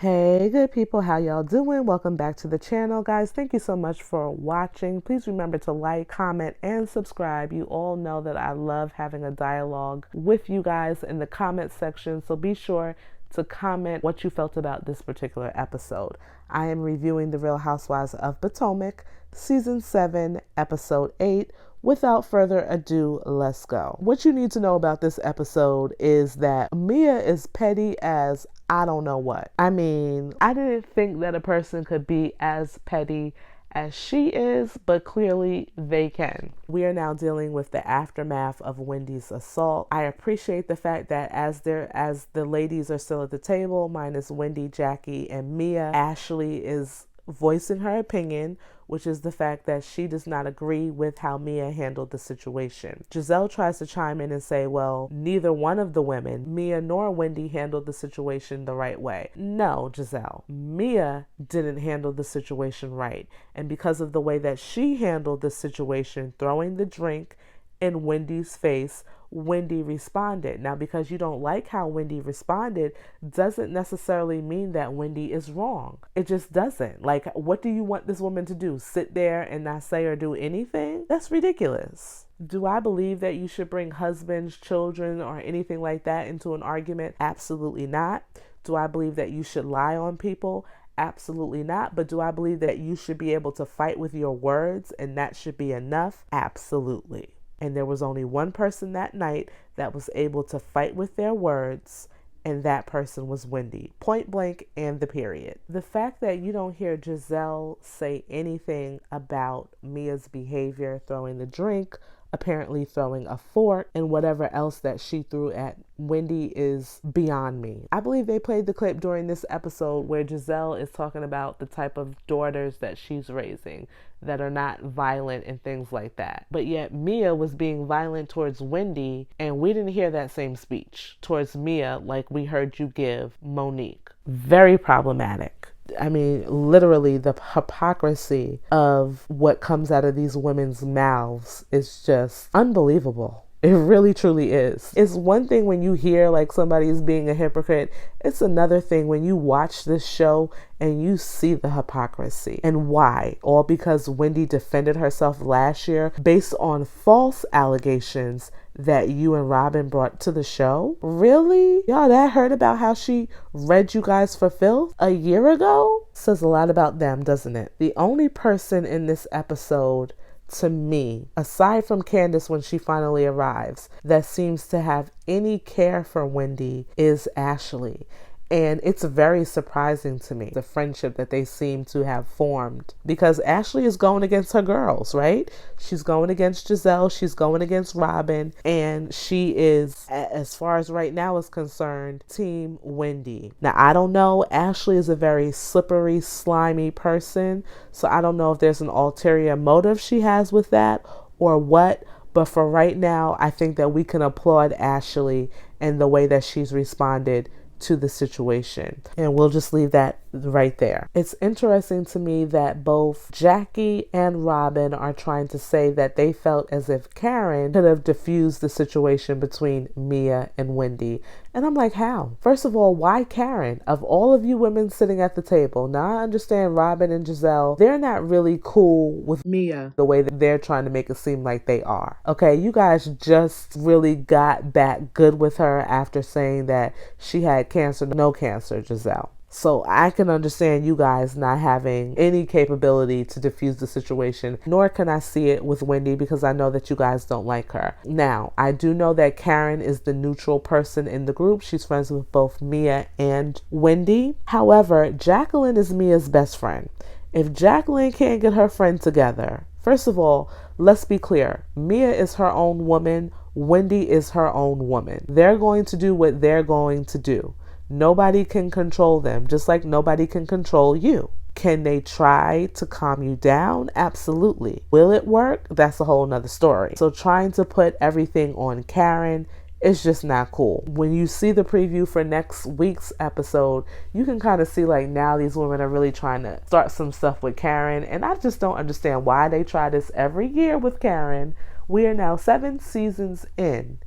Hey, good people, how y'all doing? Welcome back to the channel, guys. Thank you so much for watching. Please remember to like, comment, and subscribe. You all know that I love having a dialogue with you guys in the comment section, so be sure to comment what you felt about this particular episode. I am reviewing the Real Housewives of Potomac, Season 7, Episode 8. Without further ado, let's go. What you need to know about this episode is that Mia is petty as I don't know what. I mean, I didn't think that a person could be as petty as she is, but clearly they can. We are now dealing with the aftermath of Wendy's assault. I appreciate the fact that as the ladies are still at the table, minus Wendy, Jackie, and Mia, Ashley is voicing her opinion, which is the fact that she does not agree with how Mia handled the situation. Giselle tries to chime in and say, well, neither one of the women, Mia nor Wendy, handled the situation the right way. No, Giselle, Mia didn't handle the situation right. And because of the way that she handled the situation, throwing the drink in Wendy's face, Wendy responded. Now, because you don't like how Wendy responded doesn't necessarily mean that Wendy is wrong. It just doesn't. Like, what do you want this woman to do? Sit there and not say or do anything? That's ridiculous. Do I believe that you should bring husbands, children, or anything like that into an argument? Absolutely not. Do I believe that you should lie on people? Absolutely not. But do I believe that you should be able to fight with your words and that should be enough? Absolutely. And there was only one person that night that was able to fight with their words, and that person was Wendy. Point blank and the period. The fact that you don't hear Giselle say anything about Mia's behavior, throwing the drink, apparently throwing a fork, and whatever else that she threw at Wendy is beyond me. I believe they played the clip during this episode where Giselle is talking about the type of daughters that she's raising that are not violent and things like that. But yet Mia was being violent towards Wendy, and we didn't hear that same speech towards Mia like we heard you give Monique. Very problematic. I mean, literally the hypocrisy of what comes out of these women's mouths is just unbelievable. It really truly is. It's one thing when you hear like somebody is being a hypocrite. It's another thing when you watch this show and you see the hypocrisy. And why? All because Wendy defended herself last year based on false allegations that you and Robyn brought to the show? Really? Y'all that heard about how she read you guys for filth a year ago? Says a lot about them, doesn't it? The only person in this episode, to me, aside from Candiace when she finally arrives, that seems to have any care for Wendy is Ashley. And it's very surprising to me, the friendship that they seem to have formed. Because Ashley is going against her girls, right? She's going against Giselle. She's going against Robyn. And she is, as far as right now is concerned, Team Wendy. Now, I don't know. Ashley is a very slippery, slimy person. So I don't know if there's an ulterior motive she has with that or what. But for right now, I think that we can applaud Ashley and the way that she's responded to the situation. And we'll just leave that right there. It's interesting to me that both Jackie and Robyn are trying to say that they felt as if Karen could have diffused the situation between Mia and Wendy. And I'm like, how? First of all, why Karen? Of all of you women sitting at the table, now I understand Robyn and Giselle, they're not really cool with Mia the way that they're trying to make it seem like they are. Okay, you guys just really got back good with her after saying that she had cancer, no cancer, Giselle. So I can understand you guys not having any capability to diffuse the situation, nor can I see it with Wendy because I know that you guys don't like her. Now, I do know that Karen is the neutral person in the group. She's friends with both Mia and Wendy. However, Jacqueline is Mia's best friend. If Jacqueline can't get her friend together, first of all, let's be clear. Mia is her own woman. Wendy is her own woman. They're going to do what they're going to do. Nobody can control them, just like nobody can control you. Can they try to calm you down? Absolutely. Will it work? That's a whole nother story. So trying to put everything on Karen is just not cool. When you see the preview for next week's episode, you can kind of see like now these women are really trying to start some stuff with Karen. And I just don't understand why they try this every year with Karen. We are now 7 seasons in.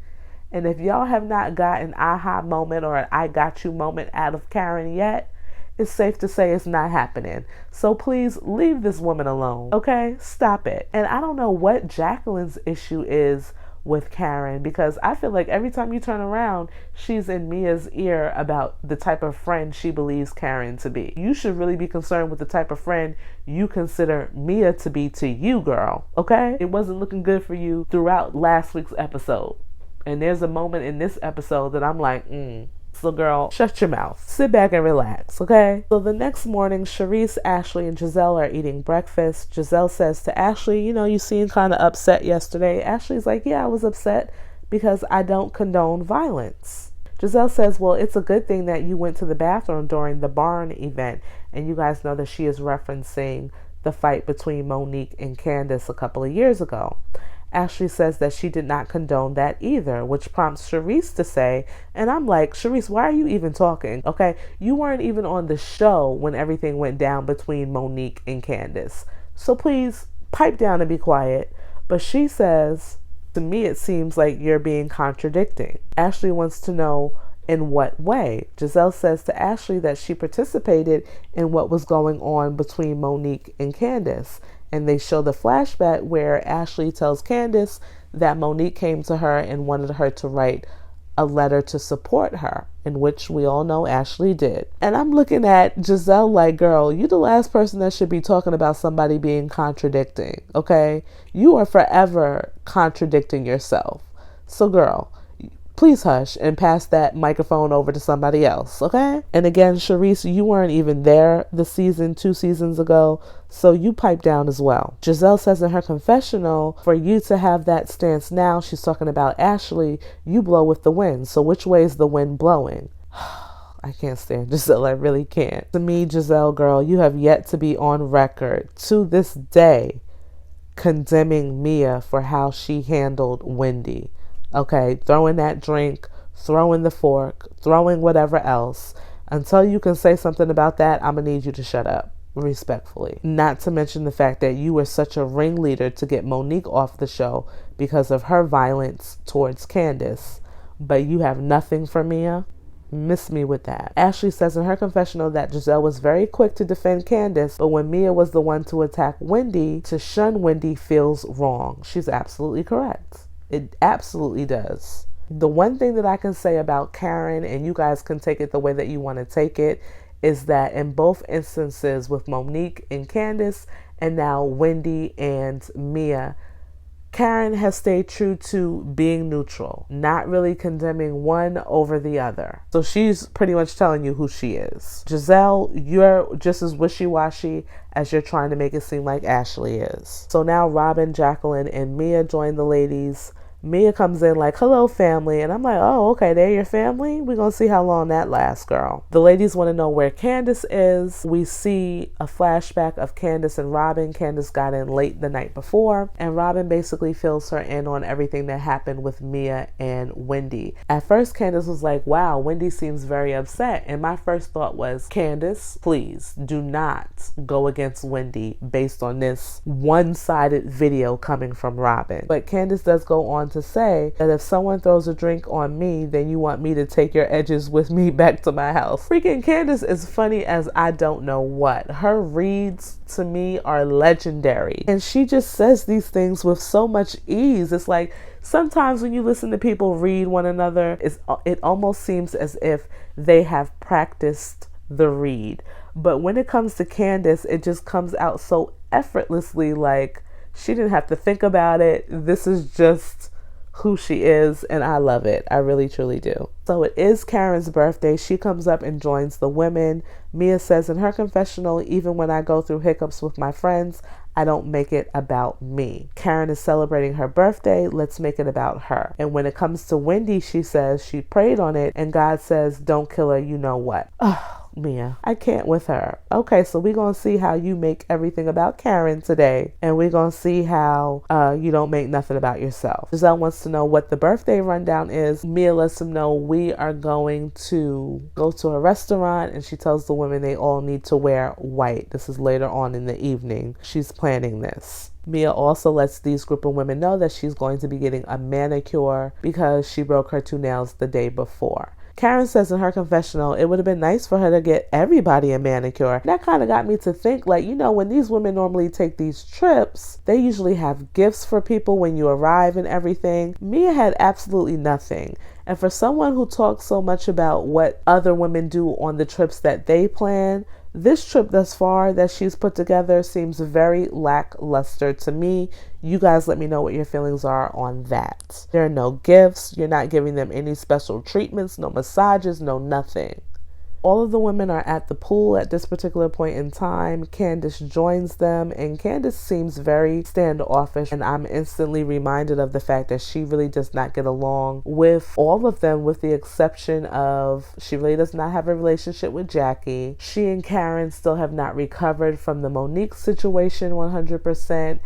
And if y'all have not got an aha moment or an I got you moment out of Karen yet, it's safe to say it's not happening. So please leave this woman alone, okay? Stop it. And I don't know what Jacqueline's issue is with Karen, because I feel like every time you turn around, she's in Mia's ear about the type of friend she believes Karen to be. You should really be concerned with the type of friend you consider Mia to be to you, girl, okay? It wasn't looking good for you throughout last week's episode. And there's a moment in this episode that I'm like, So girl, shut your mouth. Sit back and relax, okay? So the next morning, Charisse, Ashley, and Giselle are eating breakfast. Giselle says to Ashley, you seemed kind of upset yesterday. Ashley's like, yeah, I was upset because I don't condone violence. Giselle says, well, it's a good thing that you went to the bathroom during the barn event. And you guys know that she is referencing the fight between Monique and Candiace a couple of years ago. Ashley says that she did not condone that either, which prompts Charisse to say, and I'm like, Charisse, why are you even talking? Okay, you weren't even on the show when everything went down between Monique and Candiace. So please pipe down and be quiet. But she says, to me, it seems like you're being contradicting. Ashley wants to know in what way. Giselle says to Ashley that she participated in what was going on between Monique and Candiace. And they show the flashback where Ashley tells Candiace that Monique came to her and wanted her to write a letter to support her, in which we all know Ashley did. And I'm looking at Giselle like, girl, you the last person that should be talking about somebody being contradicting, okay? You are forever contradicting yourself. So girl, please hush and pass that microphone over to somebody else, okay? And again, Charisse, you weren't even there the 2 seasons ago, so you pipe down as well. Giselle says in her confessional, for you to have that stance now, she's talking about Ashley, you blow with the wind. So which way is the wind blowing? I can't stand Giselle, I really can't. To me, Giselle, girl, you have yet to be on record to this day condemning Mia for how she handled Wendy. Okay, throwing that drink, throwing the fork, throwing whatever else. Until you can say something about that, I'm going to need you to shut up, respectfully. Not to mention the fact that you were such a ringleader to get Monique off the show because of her violence towards Candiace. But you have nothing for Mia? Miss me with that. Ashley says in her confessional that Giselle was very quick to defend Candiace, but when Mia was the one to attack Wendy, to shun Wendy feels wrong. She's absolutely correct. It absolutely does. The one thing that I can say about Karen, and you guys can take it the way that you want to take it, is that in both instances with Monique and Candiace, and now Wendy and Mia, Karen has stayed true to being neutral, not really condemning one over the other. So she's pretty much telling you who she is. Giselle, you're just as wishy-washy as you're trying to make it seem like Ashley is. So now Robyn, Jacqueline, and Mia join the ladies. Mia comes in like, hello, family. And I'm like, oh, okay, they're your family? We're going to see how long that lasts, girl. The ladies want to know where Candiace is. We see a flashback of Candiace and Robyn. Candiace got in late the night before, and Robyn basically fills her in on everything that happened with Mia and Wendy. At first, Candiace was like, wow, Wendy seems very upset. And my first thought was, Candiace, please do not go against Wendy based on this one-sided video coming from Robyn. But Candiace does go on to say that if someone throws a drink on me, then you want me to take your edges with me back to my house. Freaking Candiace is funny as I don't know what. Her reads to me are legendary. And she just says these things with so much ease. It's like sometimes when you listen to people read one another, it almost seems as if they have practiced the read. But when it comes to Candiace, it just comes out so effortlessly, like she didn't have to think about it. This is just who she is, and I love it. I really, truly do. So it is Karen's birthday. She comes up and joins the women. Mia says in her confessional, even when I go through hiccups with my friends, I don't make it about me. Karen is celebrating her birthday. Let's make it about her. And when it comes to Wendy, she says she prayed on it, and God says, don't kill her, you know what. Oh, Mia, I can't with her. Okay, so we're going to see how you make everything about Karen today, and we're going to see how you don't make nothing about yourself. Giselle wants to know what the birthday rundown is. Mia lets them know we are going to go to a restaurant, and she tells the women they all need to wear white. This is later on in the evening. She's planning this. Mia also lets these group of women know that she's going to be getting a manicure because she broke her 2 nails the day before. Karen says in her confessional, it would have been nice for her to get everybody a manicure. That kind of got me to think, like, you know, when these women normally take these trips, they usually have gifts for people when you arrive and everything. Mia had absolutely nothing. And for someone who talks so much about what other women do on the trips that they plan, this trip thus far that she's put together seems very lackluster to me. You guys let me know what your feelings are on that. There are no gifts. You're not giving them any special treatments, no massages, no nothing. All of the women are at the pool at this particular point in time. Candiace joins them, and Candiace seems very standoffish, and I'm instantly reminded of the fact that she really does not get along with all of them, with the exception of she really does not have a relationship with Jackie. She and Karen still have not recovered from the Monique situation 100%.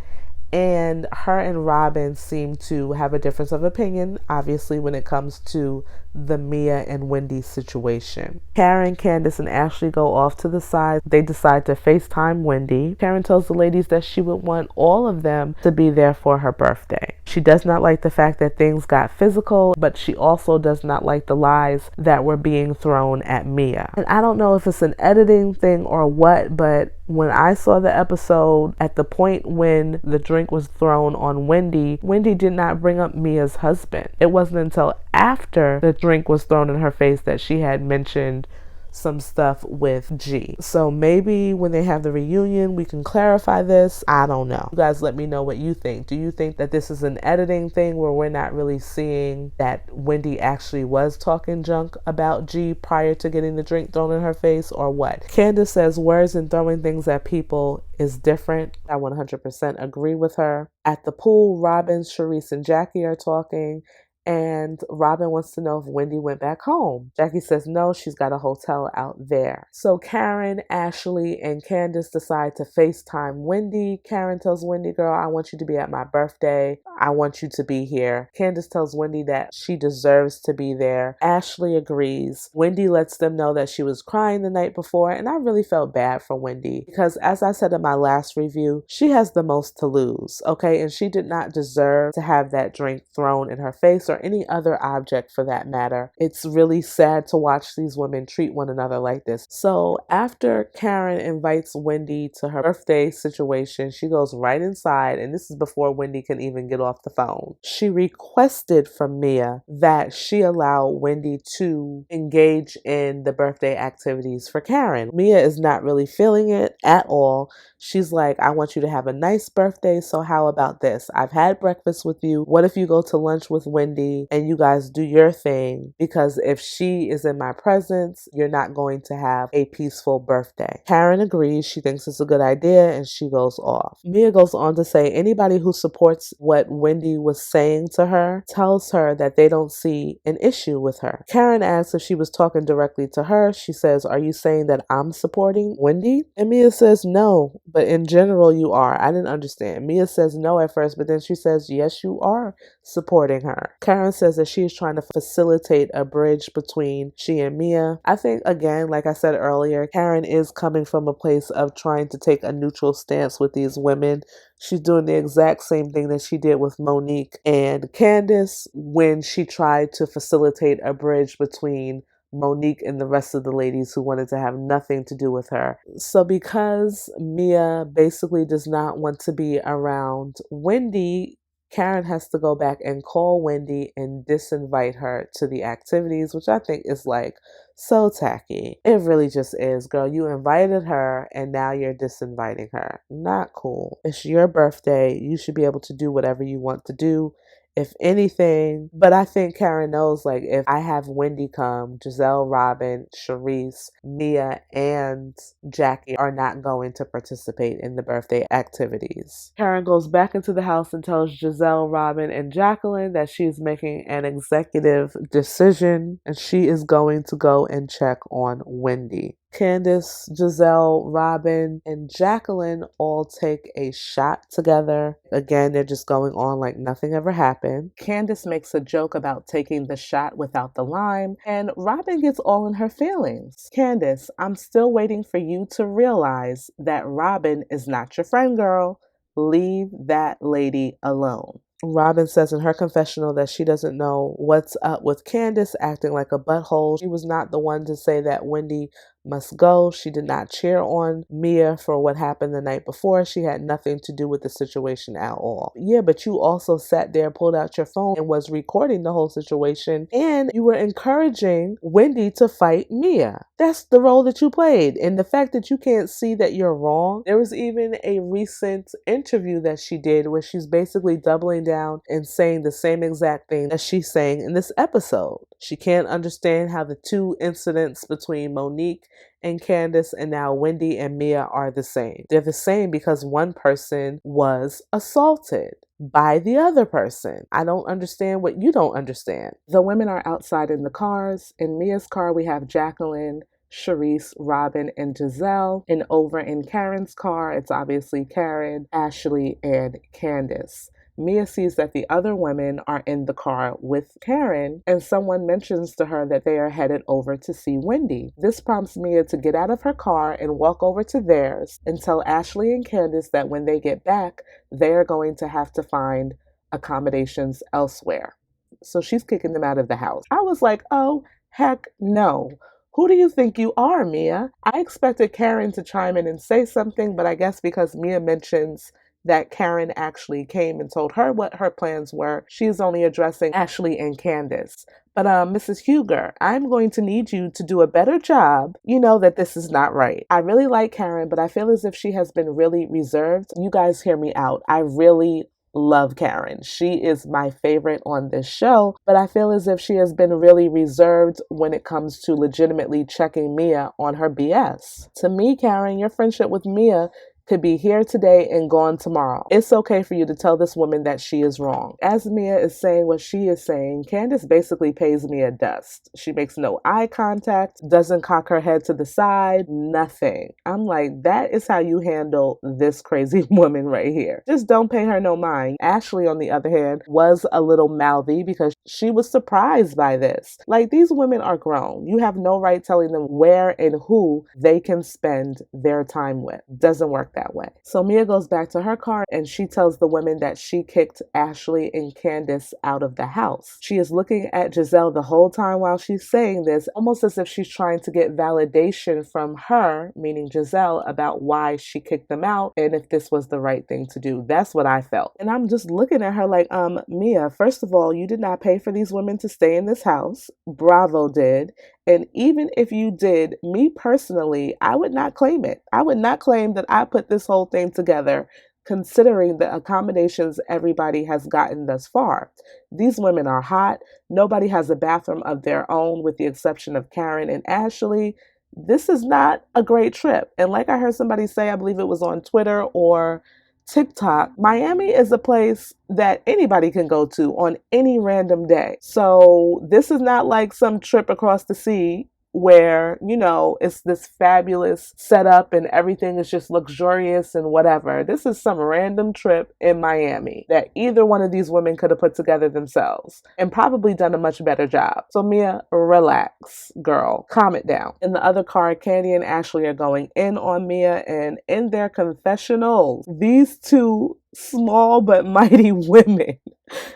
And her and Robyn seem to have a difference of opinion, obviously, when it comes to the Mia and Wendy situation. Karen, Candiace, and Ashley go off to the side. They decide to FaceTime Wendy. Karen tells the ladies that she would want all of them to be there for her birthday. She does not like the fact that things got physical, but she also does not like the lies that were being thrown at Mia. And I don't know if it's an editing thing or what, but when I saw the episode, at the point when the drink was thrown on Wendy, Wendy did not bring up Mia's husband. It wasn't until after the drink was thrown in her face that she had mentioned some stuff with G. So maybe when they have the reunion, we can clarify this. I don't know. You guys let me know what you think. Do you think that this is an editing thing where we're not really seeing that Wendy actually was talking junk about G prior to getting the drink thrown in her face, or what? Candiace says words and throwing things at people is different. I 100% agree with her. At the pool, Robyn, Charisse, and Jackie are talking. And Robyn wants to know if Wendy went back home. Jackie says no, she's got a hotel out there. So Karen, Ashley, and Candiace decide to FaceTime Wendy. Karen tells Wendy, girl, I want you to be at my birthday. I want you to be here. Candiace tells Wendy that she deserves to be there. Ashley agrees. Wendy lets them know that she was crying the night before, and I really felt bad for Wendy because, as I said in my last review, she has the most to lose, okay? And she did not deserve to have that drink thrown in her face or any other object for that matter. It's really sad to watch these women treat one another like this. So after Karen invites Wendy to her birthday situation, she goes right inside, and this is before Wendy can even get off the phone. She requested from Mia that she allow Wendy to engage in the birthday activities for Karen. Mia is not really feeling it at all. She's like, I want you to have a nice birthday, so how about this? I've had breakfast with you. What if you go to lunch with Wendy and you guys do your thing? Because if she is in my presence, you're not going to have a peaceful birthday. Karen agrees. She thinks it's a good idea, and she goes off. Mia goes on to say anybody who supports what Wendy was saying to her tells her that they don't see an issue with her. Karen asks if she was talking directly to her. She says, are you saying that I'm supporting Wendy? And Mia says, no, but in general you are. I didn't understand. Mia says no at first, but then she says, yes, you are supporting her. Karen says that she is trying to facilitate a bridge between she and Mia. I think, again, like I said earlier, Karen is coming from a place of trying to take a neutral stance with these women. She's doing the exact same thing that she did with Monique and Candiace when she tried to facilitate a bridge between Monique and the rest of the ladies who wanted to have nothing to do with her. So because Mia basically does not want to be around Wendy, Karen has to go back and call Wendy and disinvite her to the activities, which I think is like so tacky. It really just is, girl. You invited her and now you're disinviting her. Not cool. It's your birthday. You should be able to do whatever you want to do. If anything, but I think Karen knows, like, if I have Wendy come, Giselle, Robyn, Charisse, Mia, and Jackie are not going to participate in the birthday activities. Karen goes back into the house and tells Giselle, Robyn, and Jacqueline that she's making an executive decision and she is going to go and check on Wendy. Candiace, Giselle, Robyn, and Jacqueline all take a shot together. Again, they're just going on like nothing ever happened. Candiace makes a joke about taking the shot without the lime, and Robyn gets all in her feelings. Candiace, I'm still waiting for you to realize that Robyn is not your friend, girl. Leave that lady alone. Robyn says in her confessional that she doesn't know what's up with Candiace acting like a butthole. She was not the one to say that Wendy must go. She did not cheer on Mia for what happened the night before. She had nothing to do with the situation at all. Yeah, but you also sat there, pulled out your phone, and was recording the whole situation, and you were encouraging Wendy to fight Mia. That's the role that you played. And the fact that you can't see that you're wrong. There was even a recent interview that she did where she's basically doubling down and saying the same exact thing that she's saying in this episode. She can't understand how the two incidents between Monique and Candiace and now Wendy and Mia are the same. They're the same because one person was assaulted by the other person. I don't understand what you don't understand. The women are outside in the cars. In Mia's car, we have Jacqueline, Charisse, Robyn, and Giselle. And over in Karen's car, it's obviously Karen, Ashley, and Candiace. Mia sees that the other women are in the car with Karen, and someone mentions to her that they are headed over to see Wendy. This prompts Mia to get out of her car and walk over to theirs and tell Ashley and Candiace that when they get back, they are going to have to find accommodations elsewhere. So she's kicking them out of the house. I was like, oh, heck no. Who do you think you are, Mia? I expected Karen to chime in and say something, but I guess because Mia mentions that Karen actually came and told her what her plans were, she's only addressing Ashley and Candiace. But Mrs. Huger, I'm going to need you to do a better job. You know that this is not right. I really like Karen, but I feel as if she has been really reserved. You guys hear me out. I really love Karen. She is my favorite on this show, but I feel as if she has been really reserved when it comes to legitimately checking Mia on her BS. To me, Karen, your friendship with Mia could be here today and gone tomorrow. It's okay for you to tell this woman that she is wrong. As Mia is saying what she is saying, Candiace basically pays Mia dust. She makes no eye contact, doesn't cock her head to the side, nothing. I'm like, that is how you handle this crazy woman right here. Just don't pay her no mind. Ashley, on the other hand, was a little mouthy because she was surprised by this. Like, these women are grown. You have no right telling them where and who they can spend their time with. Doesn't work that way. So Mia goes back to her car and she tells the women that she kicked Ashley and Candiace out of the house. She is looking at Giselle the whole time while she's saying this, almost as if she's trying to get validation from her, meaning Giselle, about why she kicked them out and if this was the right thing to do. That's what I felt. And I'm just looking at her like, Mia, first of all, you did not pay for these women to stay in this house. Bravo did. And even if you did, me personally, I would not claim it. I would not claim that I put this whole thing together, considering the accommodations everybody has gotten thus far. These women are hot. Nobody has a bathroom of their own with the exception of Karen and Ashley. This is not a great trip. And like I heard somebody say, I believe it was on Twitter or TikTok, Miami is a place that anybody can go to on any random day. So this is not like some trip across the sea where, you know, it's this fabulous setup and everything is just luxurious and whatever. This is some random trip in Miami that either one of these women could have put together themselves and probably done a much better job. So Mia, relax, girl. Calm it down. In the other car, Candy and Ashley are going in on Mia, and in their confessionals, these two small but mighty women,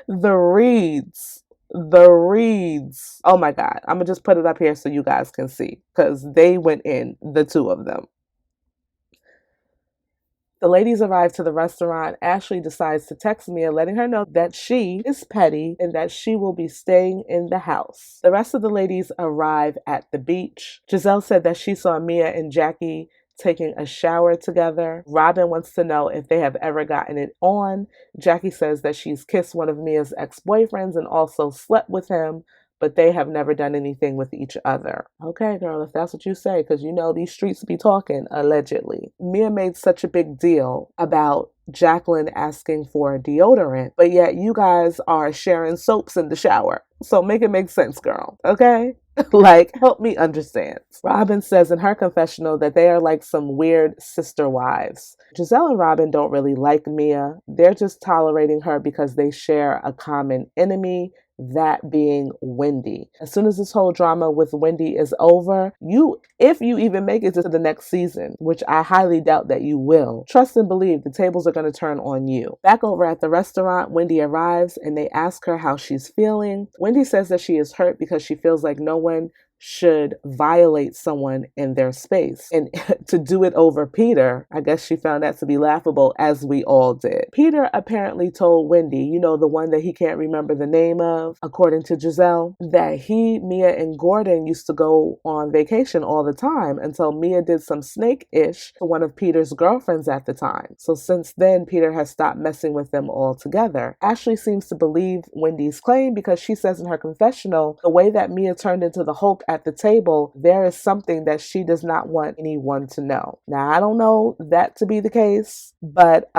the Reeds, oh my God, I'm gonna just put it up here so you guys can see because they went in, the two of them. The ladies arrive to the restaurant. Ashley decides to text Mia, letting her know that she is petty and that she will be staying in the house. The rest of the ladies arrive at the beach. Giselle said that she saw Mia and Jackie taking a shower together. Robyn wants to know if they have ever gotten it on. Jackie says that she's kissed one of Mia's ex-boyfriends and also slept with him, but they have never done anything with each other. Okay, girl, if that's what you say, because you know these streets be talking, allegedly. Mia made such a big deal about Jacqueline asking for deodorant, but yet you guys are sharing soaps in the shower. So make it make sense, girl, okay? Like, help me understand. Robyn says in her confessional that they are like some weird sister wives. Giselle and Robyn don't really like Mia. They're just tolerating her because they share a common enemy. that being Wendy. As soon as this whole drama with Wendy is over, if you even make it to the next season, which I highly doubt that you will, trust and believe the tables are going to turn on you. Back over at the restaurant, Wendy arrives and they ask her how she's feeling. Wendy says that she is hurt because she feels like no one should violate someone in their space. And to do it over Peter, I guess she found that to be laughable, as we all did. Peter apparently told Wendy, the one that he can't remember the name of, according to Giselle, that he, Mia, and Gordon used to go on vacation all the time until Mia did some snake-ish to one of Peter's girlfriends at the time. So since then, Peter has stopped messing with them altogether. Ashley seems to believe Wendy's claim because she says in her confessional, the way that Mia turned into the Hulk at the table, there is something that she does not want anyone to know. Now, I don't know that to be the case, but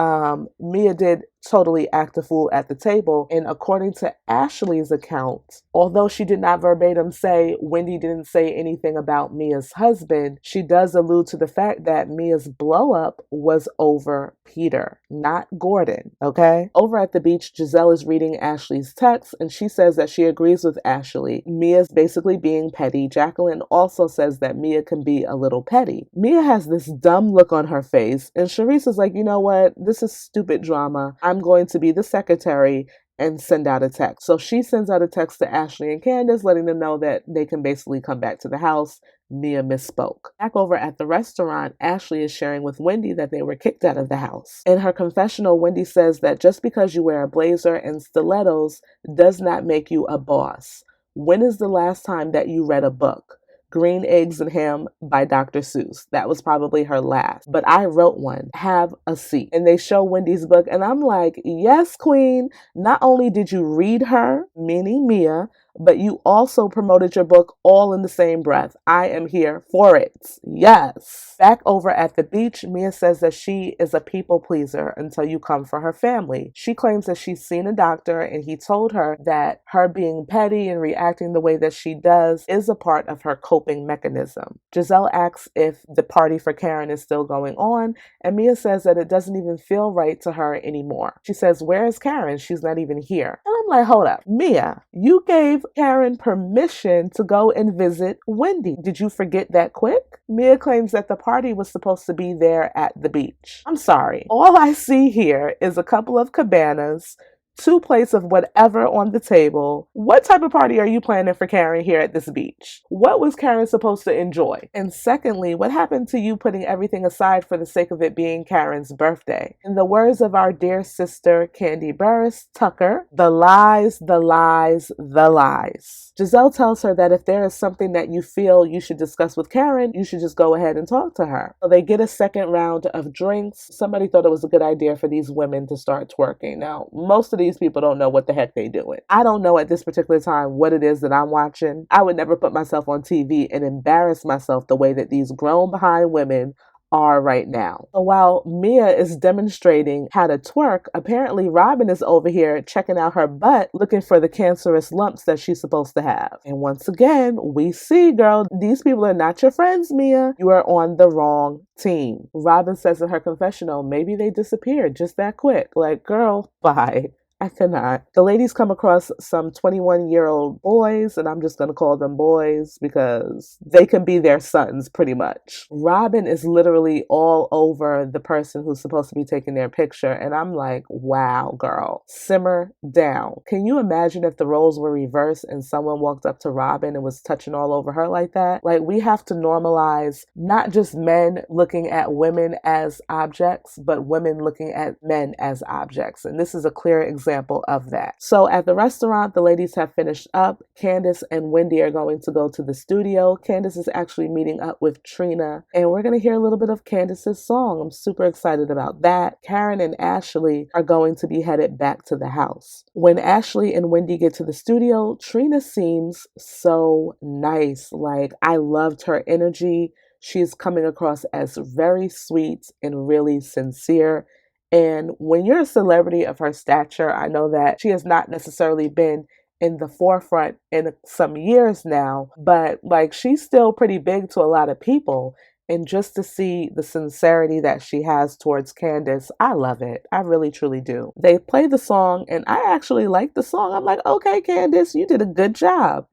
Mia did totally act a fool at the table. And according to Ashley's account, although she did not verbatim say Wendy didn't say anything about Mia's husband, she does allude to the fact that Mia's blow up was over Peter, not Gordon. Okay? Over at the beach, Giselle is reading Ashley's text and she says that she agrees with Ashley. Mia's basically being petty. Jacqueline also says that Mia can be a little petty. Mia has this dumb look on her face and Charisse is like, you know what? This is stupid drama. I'm going to be the secretary and send out a text. So she sends out a text to Ashley and Candiace letting them know that they can basically come back to the house. Mia misspoke. Back over at the restaurant, Ashley is sharing with Wendy that they were kicked out of the house. In her confessional, Wendy says that just because you wear a blazer and stilettos does not make you a boss. When is the last time that you read a book? Green Eggs and Ham by Dr. Seuss. That was probably her last. But I wrote one. Have a seat. And they show Wendy's book and I'm like, yes, queen. Not only did you read her, meaning Mia, but you also promoted your book all in the same breath. I am here for it. Yes. Back over at the beach, Mia says that she is a people pleaser until you come for her family. She claims that she's seen a doctor and he told her that her being petty and reacting the way that she does is a part of her coping mechanism. Giselle asks if the party for Karen is still going on, and Mia says that it doesn't even feel right to her anymore. She says, where is Karen? She's not even here. And I'm like, hold up. Mia, you gave Karen permission to go and visit Wendy. Did you forget that quick? Mia claims that the party was supposed to be there at the beach. I'm sorry. All I see here is a couple of cabanas, 2 plates of whatever on the table. What type of party are you planning for Karen here at this beach? What was Karen supposed to enjoy? And secondly, what happened to you putting everything aside for the sake of it being Karen's birthday? In the words of our dear sister, Candy Burris Tucker, the lies, the lies, the lies. Giselle tells her that if there is something that you feel you should discuss with Karen, you should just go ahead and talk to her. So they get a second round of drinks. Somebody thought it was a good idea for these women to start twerking. Now, most of these people don't know what the heck they doing. I don't know at this particular time what it is that I'm watching. I would never put myself on TV and embarrass myself the way that these grown behind women are right now. So while Mia is demonstrating how to twerk, apparently Robyn is over here checking out her butt looking for the cancerous lumps that she's supposed to have. And once again, we see, girl, these people are not your friends, Mia. You are on the wrong team. Robyn says in her confessional, maybe they disappeared just that quick. Like, girl, bye. I cannot. The ladies come across some 21-year-old boys, and I'm just going to call them boys because they can be their sons pretty much. Robyn is literally all over the person who's supposed to be taking their picture, and I'm like, wow, girl, simmer down. Can you imagine if the roles were reversed and someone walked up to Robyn and was touching all over her like that? Like, we have to normalize not just men looking at women as objects, but women looking at men as objects. And this is a clear example of that. So at the restaurant, the ladies have finished up. Candiace and Wendy are going to go to the studio. Candiace is actually meeting up with Trina, and we're going to hear a little bit of Candiace's song. I'm super excited about that. Karen and Ashley are going to be headed back to the house. When Ashley and Wendy get to the studio, Trina seems so nice. Like, I loved her energy. She's coming across as very sweet and really sincere. And when you're a celebrity of her stature, I know that she has not necessarily been in the forefront in some years now, but like, she's still pretty big to a lot of people. And just to see the sincerity that she has towards Candiace, I love it. I really, truly do. They play the song, and I actually like the song. I'm like, okay, Candiace, you did a good job.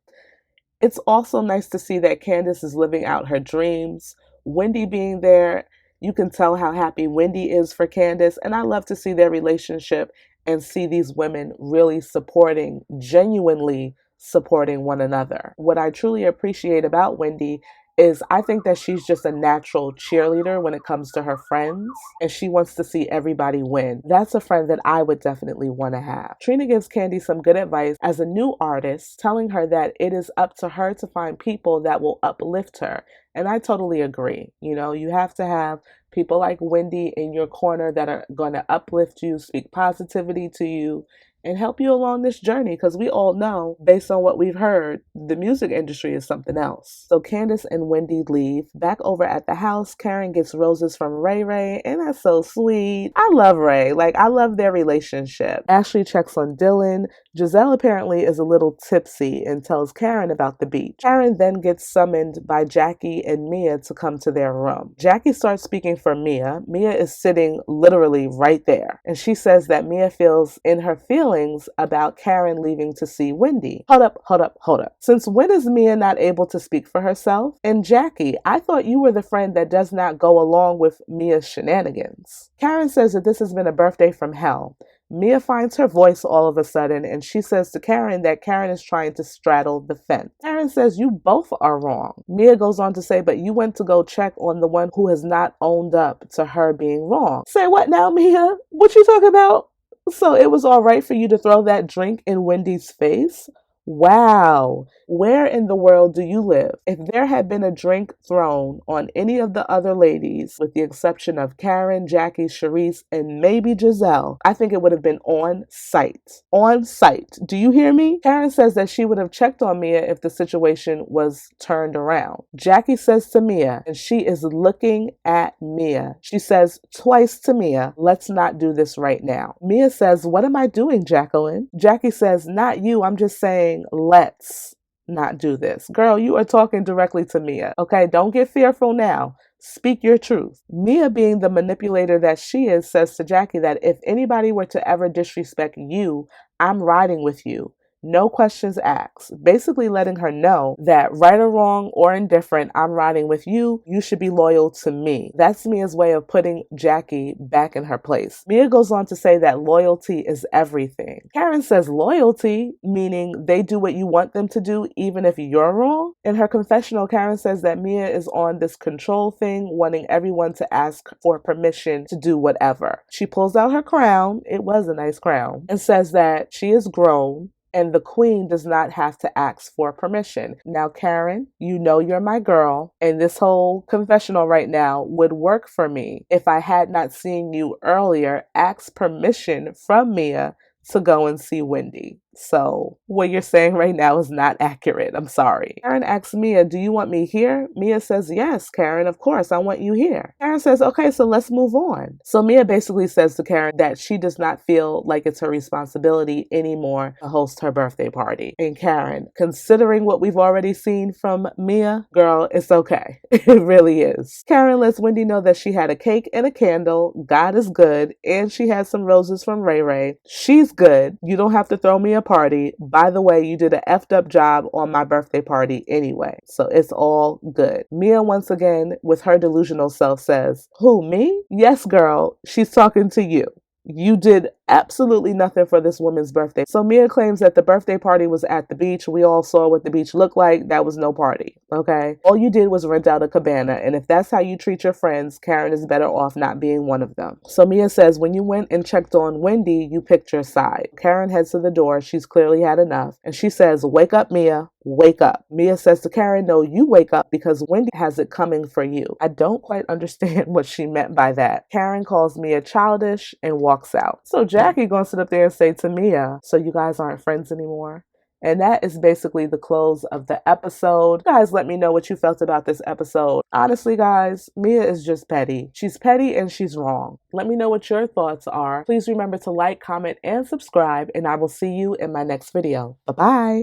It's also nice to see that Candiace is living out her dreams. Wendy being there, you can tell how happy Wendy is for Candiace. And I love to see their relationship and see these women really supporting, genuinely supporting one another. What I truly appreciate about Wendy is I think that she's just a natural cheerleader when it comes to her friends, and she wants to see everybody win. That's a friend that I would definitely want to have. Trina gives Candy some good advice as a new artist, telling her that it is up to her to find people that will uplift her. And I totally agree. You know, you have to have people like Wendy in your corner that are going to uplift you, speak positivity to you, and help you along this journey, because we all know, based on what we've heard, the music industry is something else. So Candiace and Wendy leave. Back over at the house, Karen gets roses from Ray Ray, and that's so sweet. I love Ray. Like, I love their relationship. Ashley checks on Dylan. Giselle apparently is a little tipsy and tells Karen about the beach. Karen then gets summoned by Jackie and Mia to come to their room. Jackie starts speaking for Mia. Mia is sitting literally right there, and she says that Mia feels in her feelings about Karen leaving to see Wendy. Hold up. Since when is Mia not able to speak for herself? And Jackie, I thought you were the friend that does not go along with Mia's shenanigans. Karen says that this has been a birthday from hell. Mia finds her voice all of a sudden, and she says to Karen that Karen is trying to straddle the fence. Karen says, you both are wrong. Mia goes on to say, but you went to go check on the one who has not owned up to her being wrong. Say what now, Mia? What you talking about? So it was all right for you to throw that drink in Wendy's face? Wow. Where in the world do you live? If there had been a drink thrown on any of the other ladies, with the exception of Karen, Jackie, Sharice, and maybe Giselle, I think it would have been on site. On site. Do you hear me? Karen says that she would have checked on Mia if the situation was turned around. Jackie says to Mia, and she is looking at Mia. She says twice to Mia, let's not do this right now. Mia says, what am I doing, Jacqueline? Jackie says, not you, I'm just saying, let's not do this. Girl, you are talking directly to Mia. Okay, don't get fearful now. Speak your truth. Mia, being the manipulator that she is, says to Jackie that if anybody were to ever disrespect you, I'm riding with you. No questions asked. Basically letting her know that right or wrong or indifferent, I'm riding with you. You should be loyal to me. That's Mia's way of putting Jackie back in her place. Mia goes on to say that loyalty is everything. Karen says loyalty, meaning they do what you want them to do even if you're wrong. In her confessional, Karen says that Mia is on this control thing, wanting everyone to ask for permission to do whatever. She pulls out her crown, it was a nice crown, and says that she is grown and the queen does not have to ask for permission. Now, Karen, you know you're my girl, and this whole confessional right now would work for me if I had not seen you earlier ask permission from Mia to go and see Wendy. So what you're saying right now is not accurate. I'm sorry. Karen asks Mia, do you want me here? Mia says, yes, Karen, of course, I want you here. Karen says, okay, so let's move on. So Mia basically says to Karen that she does not feel like it's her responsibility anymore to host her birthday party. And Karen, considering what we've already seen from Mia, girl, it's okay. It really is. Karen lets Wendy know that she had a cake and a candle. God is good. And she had some roses from Ray Ray. She's good. You don't have to throw me a party. By the way, you did an effed up job on my birthday party anyway. So it's all good. Mia, once again, with her delusional self, says, who, me? Yes, girl. She's talking to you. You did absolutely nothing for this woman's birthday. So Mia claims that the birthday party was at the beach. We all saw what the beach looked like. That was no party, okay? All you did was rent out a cabana. And if that's how you treat your friends, Karen is better off not being one of them. So Mia says, when you went and checked on Wendy, you picked your side. Karen heads to the door. She's clearly had enough. And she says, wake up, Mia. Wake up. Mia says to Karen, no, you wake up because Wendy has it coming for you. I don't quite understand what she meant by that. Karen calls Mia childish and walks out. So Jackie gonna sit up there and say to Mia, so you guys aren't friends anymore? And that is basically the close of the episode. Guys, let me know what you felt about this episode. Honestly, guys, Mia is just petty. She's petty and she's wrong. Let me know what your thoughts are. Please remember to like, comment, and subscribe, and I will see you in my next video. Bye-bye.